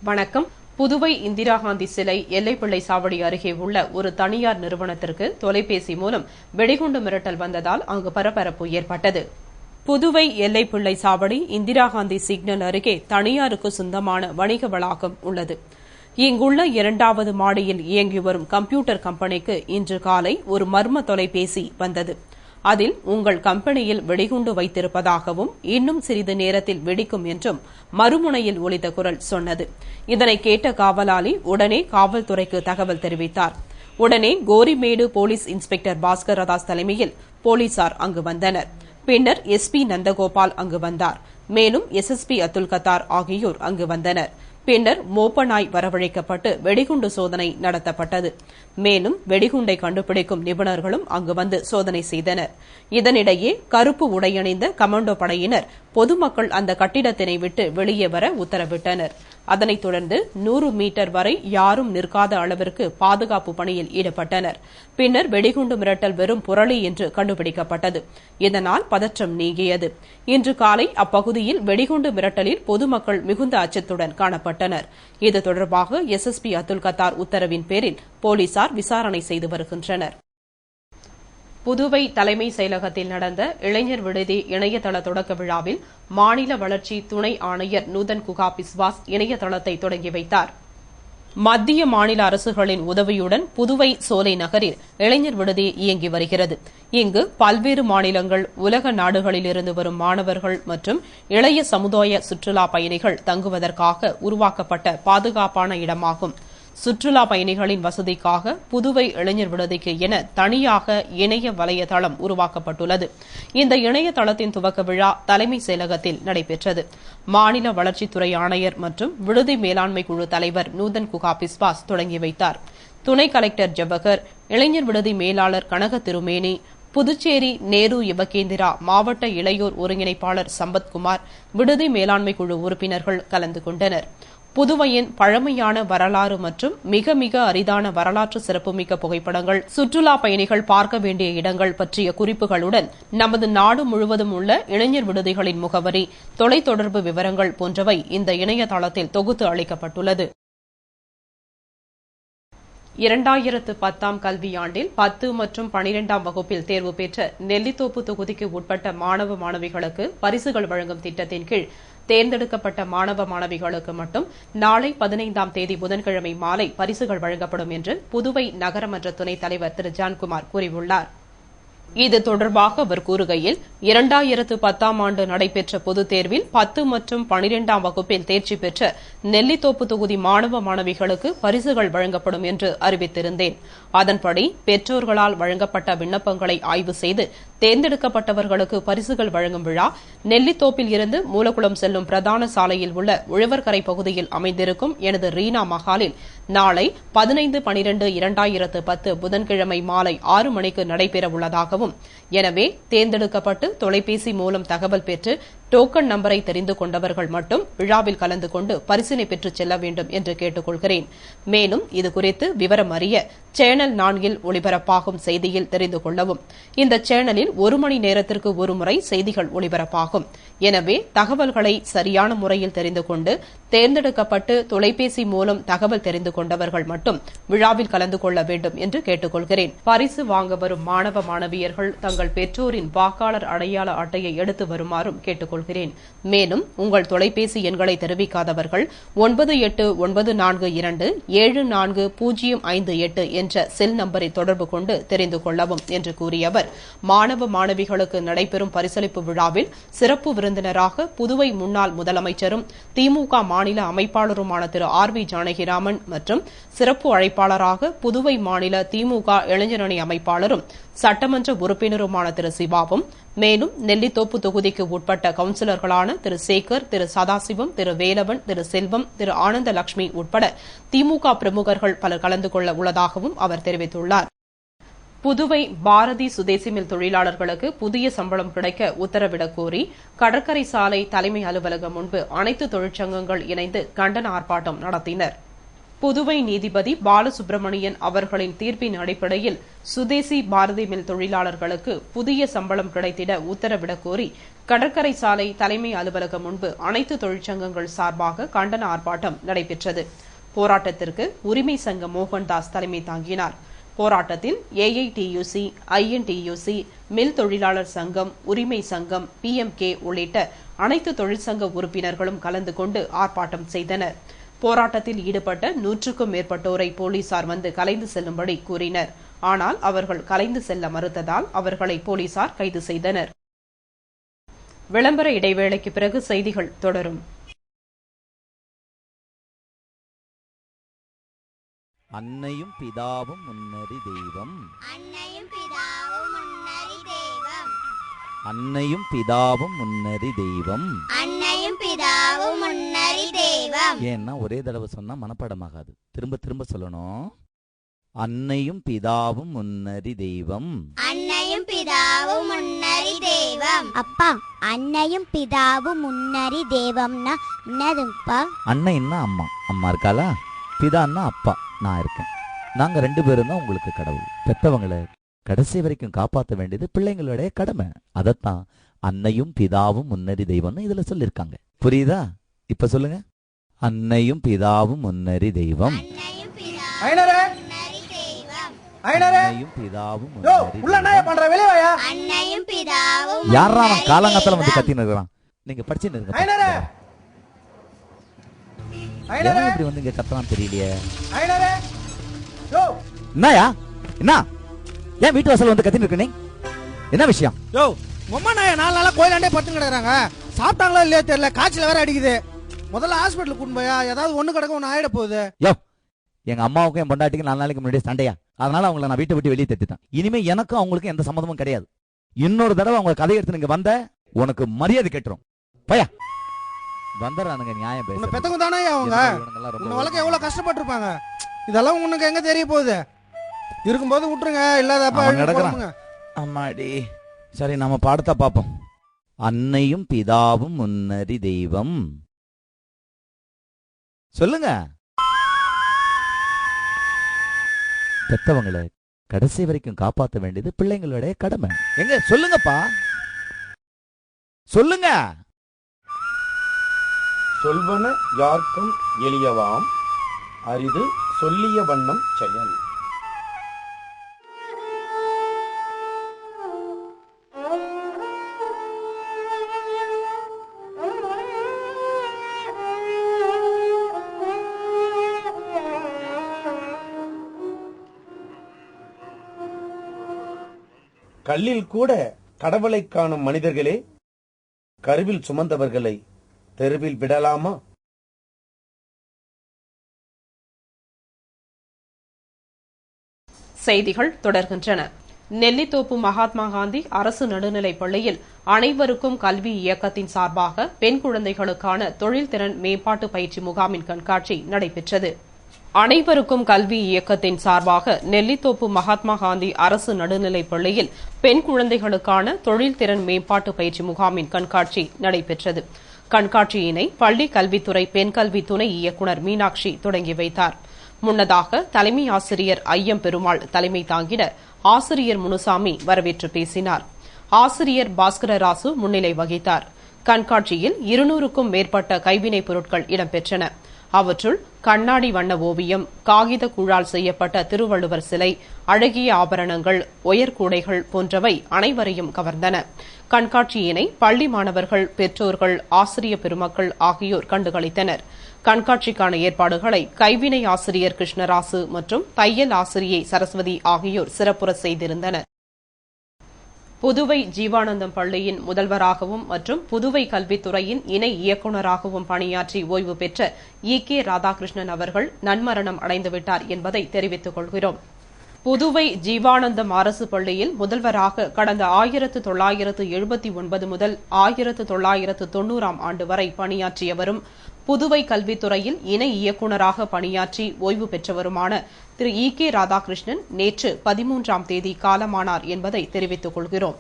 வணக்கம். புதுவை இந்திரா காந்தி சிலை எல்லைப்பிள்ளை சாவடி அருகே உள்ள ஒரு தனியார் நிறுவனத்திற்கு தொலைபேசி மூலம் வெடிகுண்டு மிரட்டல் வந்ததால் அங்கு பரபரப்பு ஏற்பட்டது. புதுவை எல்லைப்பிள்ளை சாவடி இந்திரா காந்தி சிக்னல் அருகே தனியாருக்கு சொந்தமான வணிக வளாகம் உள்ளது. இங்குள்ள 2வது மாடியில் இயங்கி வரும் கம்ப்யூட்டர் கம்பெனிக்கு இன்று காலை ஒரு மர்ம தொலைபேசி வந்தது. அதில் உங்கள் கம்பெனியில் வெடிகுண்டு வைத்திருப்பதாகவும் இன்னும் சிறிது நேரத்தில் வெடிக்கும் என்றும் மறுமுனையில் ஒலித்த குரல் சொன்னது. இதனை கேட்ட காவலாளி உடனே காவல்துறைக்கு தகவல் தெரிவித்தார். உடனே கோரிமேடு போலீஸ் இன்ஸ்பெக்டர் பாஸ்கரதாஸ் தலைமையில் போலீசார் அங்கு வந்தனர். பின்னர் SP நந்தகோபால் அங்கு வந்தார். மேலும் SSP அதுல் கத்தார் ஆகியோர் அங்கு வந்தனர். பின்னர் மோப்ப நாய் வரவழைக்கப்பட்டு வெடிகுண்டு சோதனை நடத்தப்பட்டது. மேலும் வெடிகுண்டை கண்டுபிடிக்கும் நிபுணர்களும் அங்கு வந்து சோதனை செய்தனர். இதனிடையே கருப்பு உடையணிந்த கமாண்டோ படையினர் பொதுமக்கள் அந்த கட்டிடத்தினை விட்டு வெளியே வர உத்தரவிட்டனர். அதனைத் தொடர்ந்து 100 மீட்டர் வரை யாரும் நிற்காத அளவிற்கு பாதுகாப்பு பணியில் ஈடுபட்டனர். பின்னர் வெடிகுண்டு மிரட்டல் வெறும் புரளி என்று கண்டுபிடிக்கப்பட்டது. இதனால் பதற்றம் நீங்கியது. இன்று காலை அப்பகுதியில் வெடிகுண்டு மிரட்டலில் பொதுமக்கள் மிகுந்த அச்சத்துடன் காணப்பட்டனர். இது தொடர்பாக SSP அதுல் கத்தார் உத்தரவின் பேரில் போலீசார் விசாரணை செய்து வருகின்றனர். புதுவை தலைமை செயலகத்தில் நடந்த இளைஞர் விடுதி இணையதள தொடக்க விழாவில் மாநில வளர்ச்சி துணை ஆணையர் நூதன் குகா பிஸ்வாஸ் இணையதளத்தை தொடங்கி வைத்தார். மத்திய மாநில அரசுகளின் உதவியுடன் புதுவை சோலை நகரில் இளைஞர் விடுதி இயங்கி வருகிறது. இங்கு பல்வேறு மாநிலங்கள், உலக நாடுகளிலிருந்து வரும் மாணவர்கள் மற்றும் இளைய சமுதாய சுற்றுலா பயணிகள் தங்குவதற்காக உருவாக்கப்பட்ட பாதுகாப்பான இடமாகும். சுற்றுலா பயணிகளின் வசதிக்காக புதுவை இளைஞர் விடுதிக்கு என தனியாக இணைய வலைதளம் உருவாக்கப்பட்டுள்ளது. இந்த இணையதளத்தின் துவக்க விழா தலைமை செயலகத்தில் நடைபெற்றது. மாநில வளர்ச்சித்துறை ஆணையர் மற்றும் விடுதி மேலாண்மை குழு தலைவர் நூதன் குகா பிஸ்வாஸ் தொடங்கி வைத்தார். துணை கலெக்டர் ஜவஹர், இளைஞர் விடுதி மேலாளர் கனக திருமேனி, புதுச்சேரி நேரு யுவகேந்திரா மாவட்ட இளையோர் ஒருங்கிணைப்பாளர் சம்பத்குமார், விடுதி மேலாண்மை குழு உறுப்பினர்கள் கலந்து கொண்டனர். புதுவையின் பழமையான வரலாறு மற்றும் மிக மிக அரிதான வரலாற்று சிறப்புமிக்க புகைப்படங்கள், சுற்றுலா பயணிகள் பார்க்க வேண்டிய இடங்கள் பற்றிய குறிப்புகளுடன் நமது நாடு முழுவதும் உள்ள இளைஞர் விடுதிகளின் முகவரி, தொலைத்தொடர்பு விவரங்கள் போன்றவை இந்த இணையதளத்தில் தொகுத்து அளிக்கப்பட்டுள்ளது. 2010ஆம் கல்வியாண்டில் 10 மற்றும் 12ஆம் வகுப்பில் தேர்வு பெற்ற நெல்லித்தோப்பு தொகுதிக்கு உட்பட்ட மாணவ மாணவிகளுக்கு பரிசுகள் வழங்கும் திட்டத்தின் கீழ் தேர்ந்தெடுக்கப்பட்ட மாணவ மாணவிகளுக்கு மட்டும் நாளை 15ஆம் தேதி புதன்கிழமை மாலை பரிசுகள் வழங்கப்படும் என்று புதுவை நகரமன்ற துணைத் தலைவர் திரு ஜான்குமார் கூறியுள்ளார். இது தொடர்பாக அவர் கூறுகையில், 2010ஆம் ஆண்டு நடைபெற்ற பொதுத் தேர்வில் 10 மற்றும் 12ஆம் வகுப்பில் தேர்ச்சி பெற்ற நெல்லித்தோப்பு தொகுதி மாணவ மாணவிகளுக்கு பரிசுகள் வழங்கப்படும் என்று அறிவித்திருந்தேன். அதன்படி பெற்றோர்களால் வழங்கப்பட்ட விண்ணப்பங்களை ஆய்வு செய்து தேர்ந்தெடுக்கப்பட்டவர்களுக்கு பரிசுகள் வழங்கும் விழா நெல்லித்தோப்பில் இருந்து மூலகுளம் செல்லும் பிரதான சாலையில் உள்ள உழவர்கரை பகுதியில் அமைந்திருக்கும் எனது ரீனா மஹாலில் நாளை 15/12/2010 புதன்கிழமை மாலை 6 மணிக்கு நடைபெறவுள்ளதாகவும், எனவே தேர்ந்தெடுக்கப்பட்டு தொலைபேசி மூலம் தகவல் பெற்று டோக்கன் நம்பரை தெரிந்து கொண்டவர்கள் மட்டும் விழாவில் கலந்து கொண்டு பரிசினை பெற்றுச் செல்ல வேண்டும் என்று கேட்டுக் கொள்கிறேன். மேலும் இதுகுறித்து விவரம் அறிய சேனல் 4இல் ஒளிபரப்பாகும் செய்தியில் தெரிந்து கொள்ளவும். இந்த சேனலில் 1 மணி நேரத்திற்கு ஒருமுறை செய்திகள் ஒளிபரப்பாகும். எனவே தகவல்களை சரியான முறையில் தெரிந்து கொண்டு தேர்ந்தெடுக்கப்பட்டு தொலைபேசி மூலம் தகவல் தெரிந்து கொண்டவர்கள் மட்டும் விழாவில் கலந்து கொள்ள வேண்டும் என்று கேட்டுக் கொள்கிறேன். பரிசு வாங்க வரும் மாணவ மாணவியர்கள் தங்கள் பெற்றோரின் வாக்காளர் அடையாள அட்டையை எடுத்து வருமாறும் கேட்டுக் கொள்கிறேன். மேலும் உங்கள் தொலைபேசி எண்களை தெரிவிக்காதவர்கள் 9894274058 என்ற செல் நம்பரை தொடர்பு கொண்டு தெரிந்து கொள்ளவும் என்று கூறிய அவர், மாணவ மாணவிகளுக்கு நடைபெறும் பரிசளிப்பு விழாவில் சிறப்பு விருந்தினராக புதுவை முன்னாள் முதலமைச்சரும் திமுக மாநில அமைப்பாளருமான திரு RV ஜானகிராமன் மற்றும் சிறப்பு அழைப்பாளராக புதுவை மாநில திமுக இளைஞரணி அமைப்பாளரும் சட்டமன்ற உறுப்பினருமான திரு சிவாவும், மேலும் நெல்லித்தோப்பு தொகுதிக்கு உட்பட்ட கவுன்சிலர்களான திரு சேகர், திரு சதாசிவம், திரு வேலவன், திரு செல்வம், திரு ஆனந்தலட்சுமி உட்பட திமுக பிரமுகர்கள் பலர் கலந்து கொள்ள உள்ளதாகவும் அவர் தெரிவித்துள்ளார். புதுவை பாரதி சுதேசி மில் தொழிலாளர்களுக்கு புதிய சம்பளம் கிடைக்க உத்தரவிடக் கோரி கடற்கரை சாலை தலைமை அலுவலகம் முன்பு அனைத்து தொழிற்சங்கங்கள் இணைந்து கண்டன ஆர்ப்பாட்டம் நடத்தினர். புதுவை நீதிபதி பாலசுப்ரமணியன் அவர்களின் தீர்ப்பின் அடிப்படையில் சுதேசி பாரதி மில் தொழிலாளர்களுக்கு புதிய சம்பளம் கிடைத்திட உத்தரவிடக் கோரி கடற்கரை சாலை தலைமை அலுவலகம் முன்பு அனைத்து தொழிற்சங்கங்கள் சார்பாக கண்டன ஆர்ப்பாட்டம் நடைபெற்றது. போராட்டத்திற்கு உரிமை சங்க மோகன்தாஸ் தலைமை தாங்கினார். போராட்டத்தில் ஏஐடியூசி, ஐஎன்டியூசி, மில் தொழிலாளர் சங்கம், உரிமை சங்கம், PMK உள்ளிட்ட அனைத்து தொழிற்சங்க உறுப்பினர்களும் கலந்து கொண்டு ஆர்ப்பாட்டம் செய்தனர். போராட்டத்தில் ஈடுபட்ட 100க்கும் மேற்பட்டோரை போலீசார் வந்து கலைந்து செல்லும்படி கூறினர். ஆனால் அவர்கள் கலைந்து செல்ல மறுத்ததால் அவர்களை போலீசார் கைது செய்தனர். விளம்பர இடைவேளைக்கு பிறகு செய்திகள் தொடரும். அன்னையும் பிதாவும் முன்னறி தெய்வம். அன்னையும் பிதாவும் முன்னறி தெய்வம். அன்னையும் பிதாவும் முன்னறி தெய்வம். அன்னையும் பிதாவும் முன்னறி தெய்வம். ஏன்னா ஒரே தடவை சொன்னா மனப்பாடமாகாது, திரும்ப திரும்ப சொல்லணும். அன்னையும் பிதாவும் முன்னறி தெய்வம். அன்னையும் பிதாவும் முன்னறி தெய்வம். அப்பா, அன்னையும் பிதாவும் முன்னறி தெய்வம்னா என்னதுப்பா? அன்னைன்னா அம்மா, அம்மா இருக்காளா? பிதான்னா அப்பா, நான் இருக்கேன். நாங்க 2 பேரும் தான் உங்களுக்கு கடவுள். பெத்தவங்களை கடைசி வரைக்கும் காப்பாற்ற வேண்டியது பிள்ளைங்களுடைய கடமை. அதத்தான் அன்னையும் பிதாவும் முன்னறி தெய்வம்னு இதுல சொல்லிருக்காங்க. புரியுதா? இப்ப சொல்லுங்க. அன்னையும் பிதாவும் முன்னறி தெய்வம். அன்னையும் பிதாவும் அன்னையும் பிதாவும் யாரா அவன் காலங்காத்தால வந்து கத்தின்னு இருக்கிறான்? நீங்க படிச்சுன்னு இருங்க. இப்படி வந்து இங்க கத்தலாம் தெரியலையே. என்னயா? என்ன ஏன் வீட்டு வாசல் வந்து கத்தின்னு இருக்க? நீ என்ன விஷயம்? யோ, உம்மா நாய 4 நாளா கோயிலாண்டே படுத்து கிடக்குறாங்க. சாப்பிட்டாங்களா இல்லையா தெரியல, காய்ச்சல் வேற அடிக்குது. முதல்ல ஹாஸ்பிட்டலுக்கு கூட்டு போயா, ஏதாவது ஒண்ணு கிடக்க ஒண்ணு ஆயிட போகுது. யோ, எங்க அம்மாவுக்கும் என் பொண்டாட்டிக்கும் 4 நாளைக்கு முன்னாடி சண்டையா, அதனால அவங்களை நான் வீட்டை விட்டு வெளியே தட்டிட்டேன். இனிமே எனக்கும் அவங்களுக்கும் எந்த சம்மந்தமும் கிடையாது. இன்னொரு தடவை அவங்க கதை எடுத்து நீங்க வந்த உனக்கு மரியாதை கெட்டுரும். பையா வந்துடுறானுங்க நியாயம் பேச. உன்னை பெத்தவங்க தானே அவங்க. உன்னை வளர்க்க எவ்வளவு கஷ்டப்பட்டிருப்பாங்க. இதெல்லாம் உனக்கு எங்க தெரிய போகுது? இருக்கும்போது விட்டுருங்க, இல்லாதப்ப அம்மாடி. சரி, நம்ம பாடத்தை பார்ப்போம். அன்னையும் பிதாவும் முன்னறி தெய்வம். சொல்லுங்க. பெத்தவங்களை கடைசி வரைக்கும் காப்பாற்ற வேண்டியது பிள்ளைங்களுடைய கடமை. எங்க சொல்லுங்கப்பா, சொல்லுங்க. சொல்வன யார்க்கும் எளியவாம், அரிது சொல்லிய வண்ணம் செயல். கல்லில் கூட கடவுளை காணும் மனிதர்களே, கருவில் சுமந்தவர்களை தெருவில் விடலாமா? செய்திகள் தொடர்கின்றன. நெல்லித்தோப்பு மகாத்மா காந்தி அரசு நடுநிலைப் பள்ளியில் அனைவருக்கும் கல்வி இயக்கத்தின் சார்பாக பெண் குழந்தைகளுக்கான தொழில்திறன் மேம்பாட்டு பயிற்சி முகாமின் கண்காட்சி நடைபெற்றது. அனைவருக்கும் கல்வி இயக்கத்தின் சார்பாக நெல்லித்தோப்பு மகாத்மா காந்தி அரசு நடுநிலைப் பள்ளியில் பெண் குழந்தைகளுக்கான தொழில்திறன் மேம்பாட்டு பயிற்சி முகாமின் கண்காட்சி நடைபெற்றது. கண்காட்சியினை பள்ளி கல்வித்துறை பெண் கல்வி துணை இயக்குநர் மீனாட்சி தொடங்கி வைத்தார். முன்னதாக தலைமை ஆசிரியர் ஐயம் பெருமாள் தலைமை தாங்கிட ஆசிரியர் முனுசாமி வரவேற்று பேசினார். ஆசிரியர் பாஸ்கரராசு முன்னிலை வகித்தார். கண்காட்சியில் 200க்கும் மேற்பட்ட கைவினைப் பொருட்கள் இடம்பெற்றன. அவற்றுள் கண்ணாடி வண்ண ஓவியம், காகித கூழால் செய்யப்பட்ட திருவள்ளுவர் சிலை, அழகிய ஆபரணங்கள், ஒயர்கூடைகள் போன்றவை அனைவரையும் கவர்ந்தன. கண்காட்சியினை பள்ளி மாணவர்கள், பெற்றோர்கள், ஆசிரிய பெருமக்கள் ஆகியோர் கண்டுகளித்தனர். கண்காட்சிக்கான ஏற்பாடுகளை கைவினை ஆசிரியர் கிருஷ்ணராசு மற்றும் தையல் ஆசிரியை சரஸ்வதி ஆகியோர் சிறப்புற செய்திருந்தனர். புதுவை ஜீவானந்தம் பள்ளியின் முதல்வராகவும் மற்றும் புதுவை கல்வித்துறையின் இணை இயக்குநராகவும் பணியாற்றி ஓய்வு பெற்ற EK ராதாகிருஷ்ணன் அவர்கள் நன்மரணம் அடைந்துவிட்டார் என்பதை தெரிவித்துக் கொள்கிறோம். புதுவை ஜீவானந்தம் அரசு பள்ளியில் முதல்வராக கடந்த 1979 முதல் 1990ஆம் ஆண்டு வரை பணியாற்றியவரும் புதுவை கல்வித்துறையில் இணை இயக்குநராக பணியாற்றி ஓய்வு பெற்றவருமான திரு EK ராதாகிருஷ்ணன் நேற்று 13ஆம் தேதி காலமானார் என்பதை தெரிவித்துக் கொள்கிறோம்.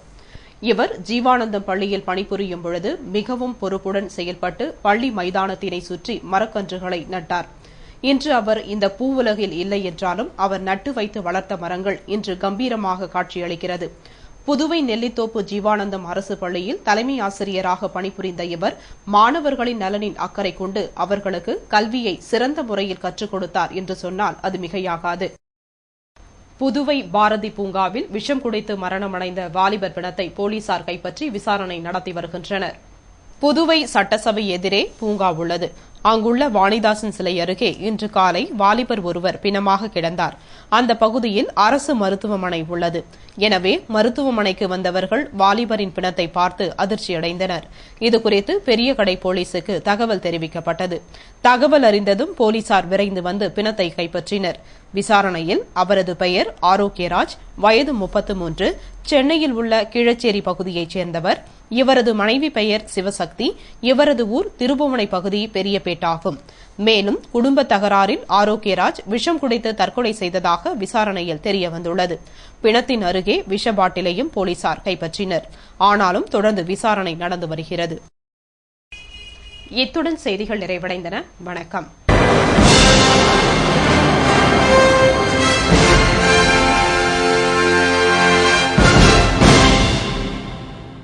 இவர் ஜீவானந்தம் பள்ளியில் பணிபுரியும் பொழுது மிகவும் பொறுப்புடன் செயல்பட்டு பள்ளி மைதானத்தினை சுற்றி மரக்கன்றுகளை நட்டார். இன்று அவர் இந்த பூவுலகில் இல்லை என்றாலும் அவர் நட்டு வைத்து வளர்த்த மரங்கள் இன்று கம்பீரமாக காட்சியளிக்கிறது. புதுவை நெல்லித்தோப்பு ஜீவானந்தம் அரசு பள்ளியில் தலைமை ஆசிரியராக பணிபுரிந்த இவர் மாணவர்களின் நலனில் அக்கறை கொண்டு அவர்களுக்கு கல்வியை சிறந்த முறையில் கற்றுக் கொடுத்தார் என்று சொன்னால் அது மிகையாகாது. புதுவை பாரதி பூங்காவில் விஷம் குடித்து மரணமடைந்த வாலிபர் பிணத்தை போலீசார் கைப்பற்றி விசாரணை நடத்தி வருகின்றனர். புதுவை சட்டசபை எதிரே பூங்கா உள்ளது. அங்குள்ள வாணிதாசன் சிலை அருகே இன்று காலை வாலிபர் ஒருவர் பிணமாக கிடந்தார். அந்த பகுதியில் அரசு மருத்துவமனை உள்ளது. எனவே மருத்துவமனைக்கு வந்தவர்கள் வாலிபரின் பிணத்தை பார்த்து அதிர்ச்சியடைந்தனர். இதுகுறித்து பெரியகடை போலீசுக்கு தகவல் தெரிவிக்கப்பட்டது. தகவல் அறிந்ததும் போலீசார் விரைந்து வந்து பிணத்தை கைப்பற்றினர். விசாரணையில் அவரது பெயர் ஆரோக்கியராஜ், வயது 33, சென்னையில் உள்ள கீழச்சேரி பகுதியைச் சேர்ந்தவர். இவரது மனைவி பெயர் சிவசக்தி. இவரது ஊர் திருபுவனை பகுதி பெரியபேட்டாகும். மேலும் குடும்ப தகராறில் ஆரோக்கியராஜ் விஷம் குடித்து தற்கொலை செய்ததாக விசாரணையில் தெரியவந்துள்ளது. பிணத்தின் அருகே விஷ பாட்டிலையும் போலீசார் கைப்பற்றினர். ஆனாலும் தொடர்ந்து விசாரணை நடந்து வருகிறது. இத்துடன் செய்திகள் நிறைவடைந்தன. வணக்கம்.